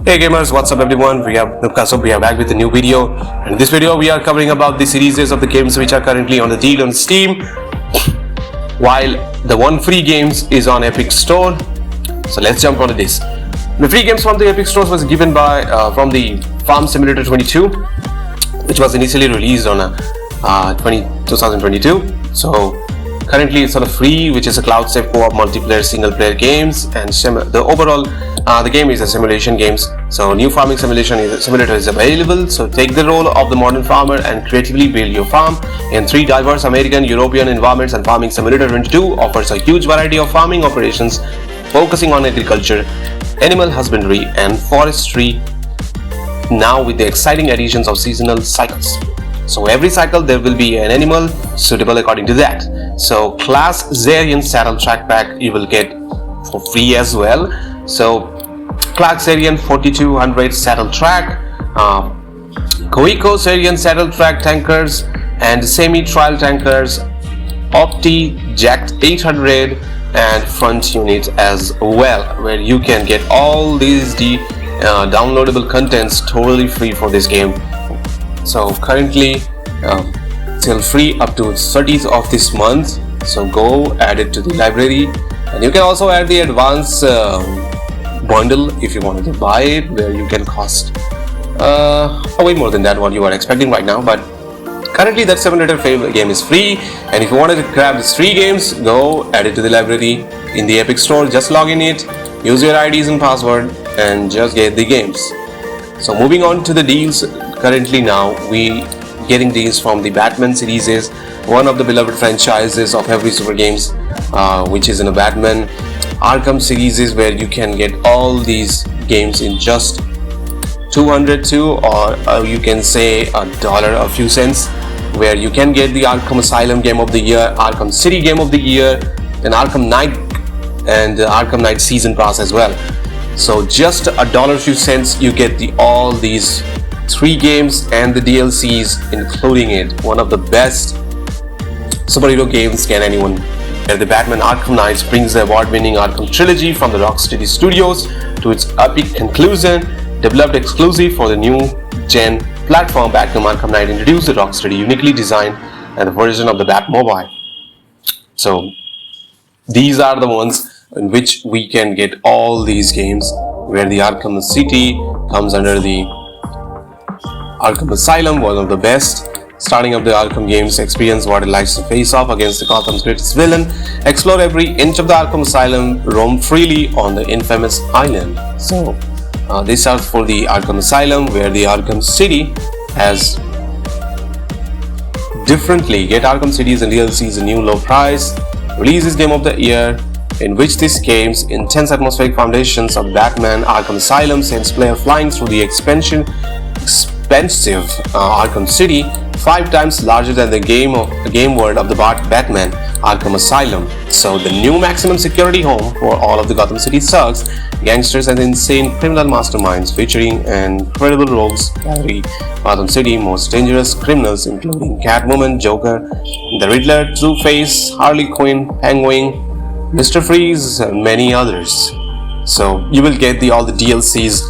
Hey gamers, what's up everyone? We are back with a new video, and in this video we are covering about the series of the games which are currently on the deal on Steam, while the one free games is on Epic Store. So let's jump onto this. The free games from the Epic Store was given by from the Farm Simulator 22, which was initially released on 2022. So currently it's on a free, which is a cloud safe co-op multiplayer single player games, and the game is a simulation games. So new farming simulator is available. So take the role of the modern farmer and creatively build your farm in three diverse American, European environments, and Farming Simulator 22 offers a huge variety of farming operations focusing on agriculture, animal husbandry, and forestry, now with the exciting additions of seasonal cycles. So every cycle there will be an animal suitable according to that. So Class Zarian Saddle Track Pack you will get for free as well. So Class Zarian 4200 Saddle Track, Koiko Zarian Saddle Track Tankers, and Semi-Trial Tankers, Opti Jacked 800 and Front Unit as well, where you can get all these downloadable contents totally free for this game. So currently still free up to 30th of this month, so go add it to the library, and you can also add the advance bundle if you wanted to buy it, where you can cost way more than that what you are expecting right now. But currently that $700 game is free, and if you wanted to grab these free games, go add it to the library in the Epic Store. Just log in it, use your IDs and password, and just get the games. So moving on to the deals, currently now we getting deals from the Batman series, is one of the beloved franchises of every super games, which is in a Batman Arkham series, where you can get all these games in just $202, or you can say $1 a few cents, where you can get the Arkham Asylum Game of the Year, Arkham City Game of the Year, and Arkham Knight, and Arkham Knight Season Pass as well. So just $1 a few cents you get all these three games and the DLCs including it. One of the best superhero games can anyone. Where the Batman Arkham Knight brings the award-winning Arkham trilogy from the Rocksteady Studios to its epic conclusion. Developed exclusive for the new gen platform, Arkham Knight introduced the Rocksteady uniquely designed and the version of the Batmobile. So these are the ones in which we can get all these games, where the Arkham City comes under the Arkham Asylum, one of the best. Starting up the Arkham games, experience what it likes to face off against the Gotham's greatest villain, explore every inch of the Arkham Asylum, roam freely on the infamous island. So this are for the Arkham Asylum, where the Arkham City has differently. Get Arkham City's and DLC's a new low price. Releases Game of the Year, in which this game's intense atmospheric foundations of Batman Arkham Asylum sends player flying through the expensive Arkham City, 5 times larger than the game world of the Batman Arkham Asylum. So the new maximum security home for all of the Gotham City thugs, gangsters, and insane criminal masterminds, featuring incredible rogues gallery. Gotham City most dangerous criminals including Catwoman, Joker, the Riddler, Two-Face, Harley Quinn, Penguin, Mr. Freeze, and many others. So you will get all the DLCs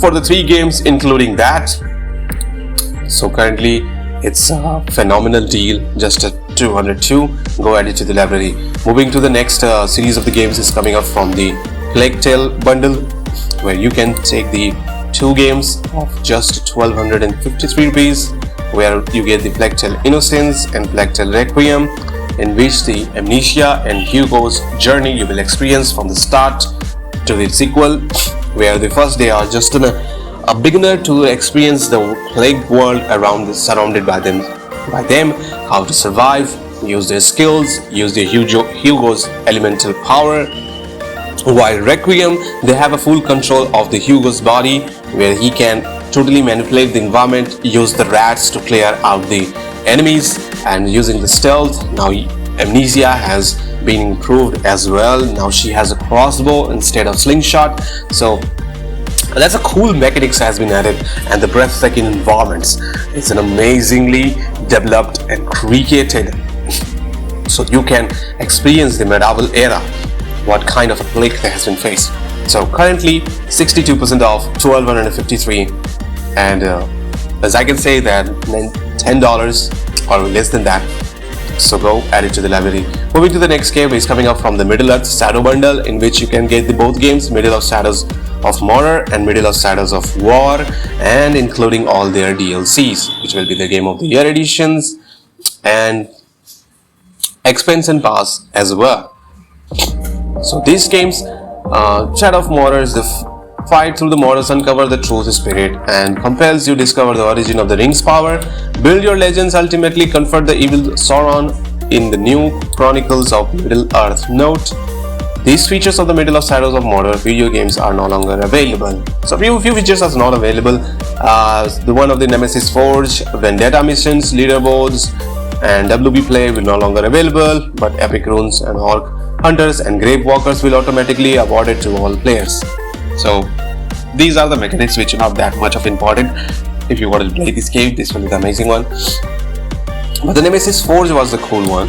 for the 3 games including that. So currently it's a phenomenal deal, just a $202. Go add it to the library. Moving to the next series of the games is coming up from the Plague Tale bundle, where you can take the 2 games of just 1,253 rupees, where you get the Plague Tale Innocence and Plague Tale Requiem, in which the Amnesia and Hugo's journey you will experience from the start to the sequel, where the first day are just a beginner to experience the plague world surrounded by them, how to survive, use their skills, use their Hugo's elemental power. While Requiem, they have a full control of the Hugo's body, where he can totally manipulate the environment, use the rats to clear out the enemies, and using the stealth. Now Amnesia has been improved as well. Now she has a crossbow instead of slingshot. So that's a cool mechanics has been added, and the breathtaking environments. It's an amazingly developed and created, so you can experience the medieval era, what kind of a plague has been faced. So currently 62% off, 1253, and as I can say that $10 or less than that. So go add it to the library. Moving to the next game is coming up from the Middle Earth Shadow Bundle, in which you can get the both games, Middle of Shadows of Murder and Middle of Shadows of War, and including all their DLCs, which will be the Game of the Year editions and expansion pass as well. So these games, Shadow of Murder is the fight through the murders, uncover the truth spirit, and compels you discover the origin of the ring's power, build your legends, ultimately confront the evil Sauron in the new Chronicles of Middle Earth. Note: these features of the Middle of Shadows of Murder video games are no longer available. So few features are not available. The one of the Nemesis Forge, Vendetta missions, leaderboards, and WB play will no longer available, but Epic Runes and Orc Hunters and Grave Walkers will automatically awarded to all players. So these are the mechanics which are not that much of important. If you want to play this game, this will be the amazing one. But the Nemesis Forge was the cool one.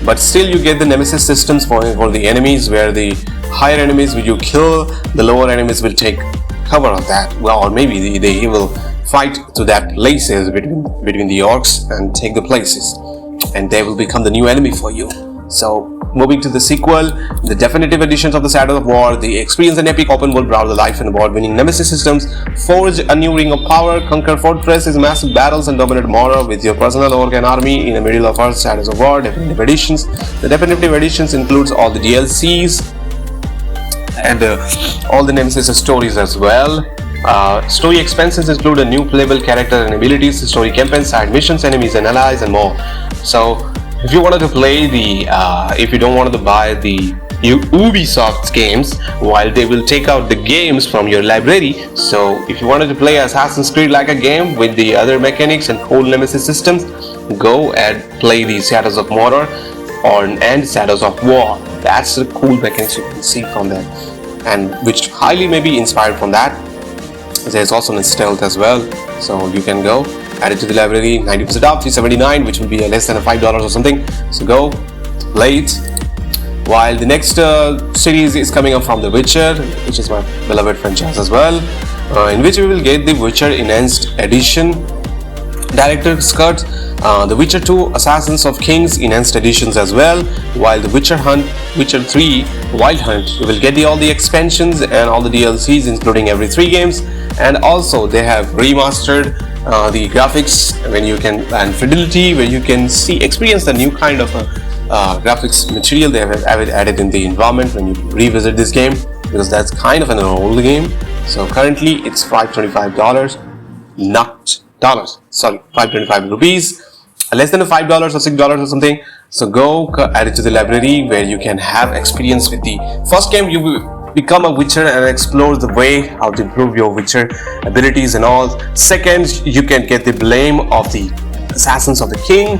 But still you get the Nemesis systems for the enemies, where the higher enemies will you kill, the lower enemies will take cover of that. Well, or maybe they will fight to that places between the orcs and take the places, and they will become the new enemy for you. So moving to the sequel, the definitive editions of the Shadow of War, the experience and epic open world browser life and award-winning Nemesis systems, forge a new ring of power, conquer fortresses, massive battles, and dominate Mora with your personal organ army in the Middle of Earth Shadows of War definitive editions. The definitive editions includes all the DLCs and all the Nemesis stories as well. Story expansions include a new playable character and abilities, story campaigns, side missions, enemies and allies, and more. So if you wanted to play if you don't want to buy the Ubisoft games, while they will take out the games from your library, so if you wanted to play Assassin's Creed like a game with the other mechanics and cool Nemesis systems, go and play the Shadows of Murder and Shadows of War. That's the cool mechanics you can see from them, and which highly may be inspired from that. There's also an stealth as well, so you can go add it to the library. 90% off, $379, which will be less than $5 or something. So go play it. While the next series is coming up from TheWitcher, which is my beloved franchise as well, in which we will get the Witcher Enhanced Edition, Director's Cut, The Witcher 2 Assassins of Kings Enhanced Editions as well, while the Witcher 3 Wild Hunt, you will get all the expansions and all the DLCs, including every 3 games, and also they have remastered the graphics and fidelity, where you can experience the new kind of graphics material they have added in the environment when you revisit this game, because that's kind of an old game. So currently it's $525, not dollars, sorry, 525 rupees, less than $5 or $6 or something. So go add it to the library, where you can have experience with the first game. You will become a Witcher and explore the way how to improve your Witcher abilities and all. Second, you can get the blame of the Assassins of the King,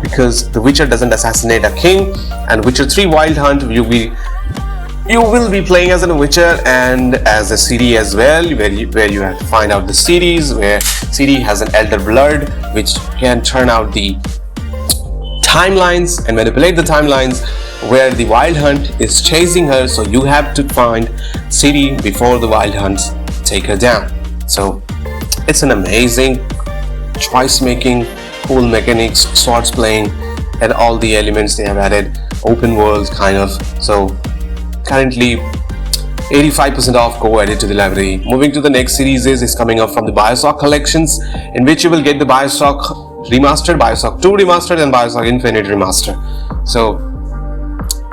because the Witcher doesn't assassinate a king. And Witcher 3 Wild Hunt, you will be playing as a Witcher and as a Ciri as well, where you have to find out the Ciris, where Ciri has an elder blood which can turn out the timelines and manipulate the timelines, where the Wild Hunt is chasing her, so you have to find Ciri before the Wild Hunts take her down. So it's an amazing choice making, cool mechanics, swords playing, and all the elements they have added, open world kind of. So currently 85% off, go add it to the library. Moving to the next series is coming up from the BioShock collections, in which you will get the BioShock Remastered, BioShock 2 Remastered, and BioShock Infinite Remaster. So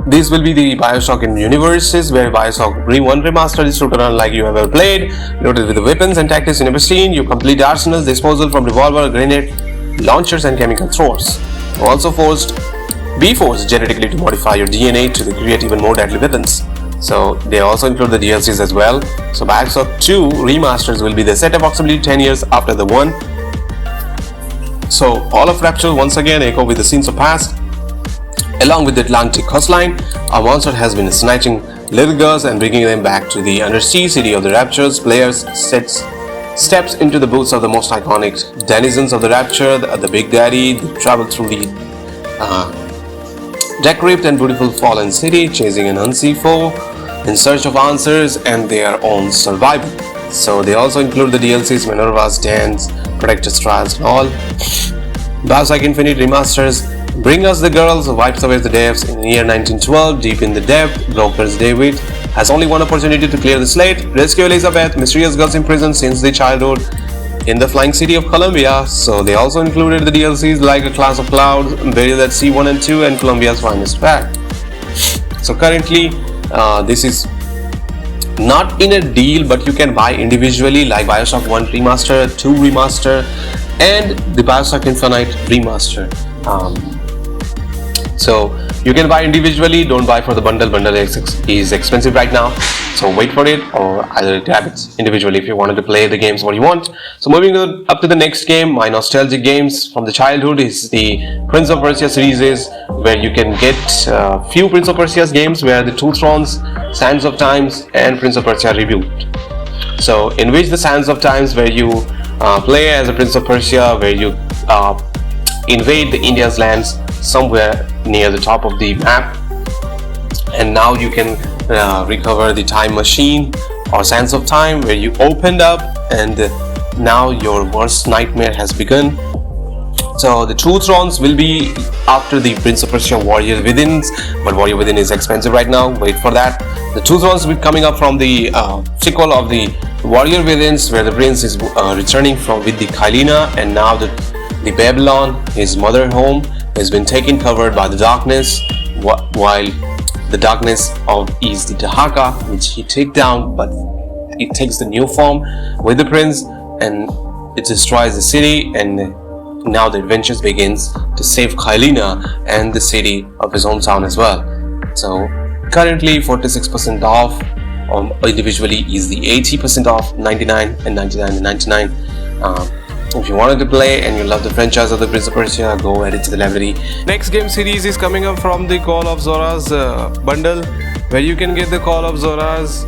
these will be the BioShock in universes, where BioShock 1 Remastered is to run like you have ever played, loaded with the weapons and tactics you never seen. You complete arsenals, disposal from revolver, grenade launchers, and chemical throwers. Also be forced genetically to modify your DNA to create even more deadly weapons. So they also include the DLCs as well. So BioShock 2 Remasters will be the set approximately 10 years after the 1. So all of Rapture once again echo with the scenes of past. Along with the Atlantic coastline, a monster has been snatching little girls and bringing them back to the undersea city of the Raptures. Players steps into the boots of the most iconic denizens of the Rapture, the Big Daddy. They travel through the decrepit and beautiful fallen city, chasing an unseen foe. in search of answers and their own survival. So they also include the DLCs Minerva's Dance, Protector's Trials and all. BioShock Infinite remasters bring us the girls who wipes away the devs in the year 1912. Deep in the depth, Broker's David has only one opportunity to clear the slate, rescue Elizabeth, mysterious girls in prison since their childhood in the flying city of Columbia. So they also included the DLCs like A Class of Clouds, Burial at Sea 1 and 2 and Columbia's Finest Pack. So currently this is not in a deal, but you can buy individually like BioShock 1 Remaster, 2 Remaster and the BioShock Infinite Remaster. So you can buy individually, don't buy for the bundle. Bundle is expensive right now, so wait for it, or either grab it individually if you wanted to play the games what you want. So moving up to the next game, my nostalgic games from the childhood is the Prince of Persia series, where you can get few Prince of Persia's games where the Two Thrones, Sands of Times and Prince of Persia reboot. So in which the Sands of Times, where you play as a Prince of Persia, where you invade the India's lands somewhere near the top of the map, and now you can recover the time machine or Sands of Time, where you opened up and now your worst nightmare has begun. So the Two Thrones will be after the Prince of Persia Warrior Within, but Warrior Within is expensive right now, wait for that. The Two Thrones will be coming up from the sequel of the Warrior Within, where the prince is returning from with the Kylina, and now the Babylon, his mother home, has been taken covered by the darkness, while the darkness is the Dahaka, which he take down, but it takes the new form with the prince and it destroys the city, and now the adventures begins to save Kylina and the city of his hometown as well. So currently 46% off, individually is the 80% off, 99 and 99 and 99. If you wanted to play and you love the franchise of the Prince of Persia, go ahead into the library. Next game series is coming up from the Call of Zora's bundle, where you can get the Call of Zora's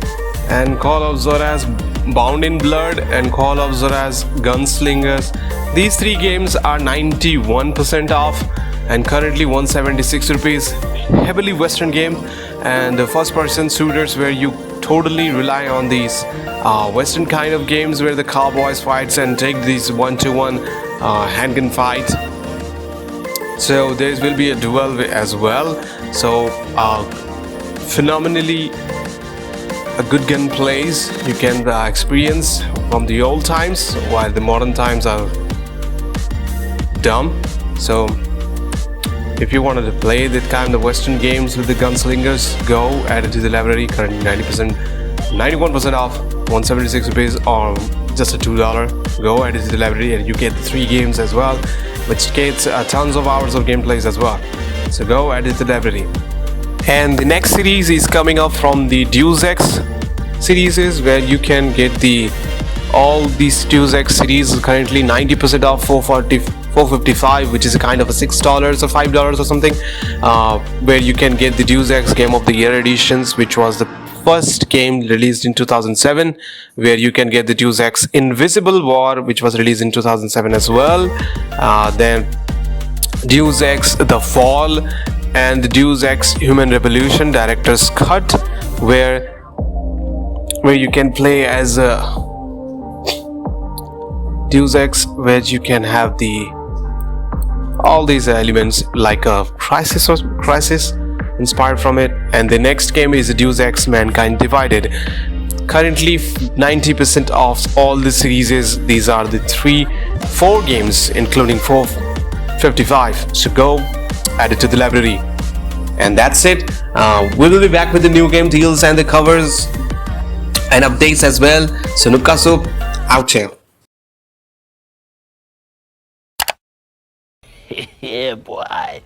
and Call of Zora's Bound in Blood and Call of Zora's Gunslingers. These three games are 91% off and currently 176 rupees. Heavily Western game and the first person shooters, where you totally rely on these Western kind of games where the cowboys fights and take these 1-to-1 handgun fight. So there will be a duel as well. So phenomenally a good gun plays you can experience from the old times, while the modern times are dumb. So if you wanted to play that kind of Western games with the gunslingers, go add it to the library. Currently 91% off, 176 rupees or just a $2. Go add it to the library and you get the 3 games as well, which gets tons of hours of gameplays as well. So go add it to the library. And the next series is coming up from the Deus Ex series, where you can get all these Deus Ex series currently 90% off, 455, which is a kind of a $6 or $5 or something, where you can get the Deus Ex Game of the Year editions, which was the first game released in 2007, where you can get the Deus Ex Invisible War, which was released in 2007 as well, then Deus Ex The Fall and the Deus Ex Human Revolution Director's Cut, where you can play as Deus Ex, where you can have all these elements like a crisis inspired from it. And the next game is Deus Ex Mankind Divided. Currently 90% off all the series. These are the 4 games including 455. So go add it to the library. And that's it. We will be back with the new game deals and the covers and updates as well. So Nupka Soup out here. Yeah, boy.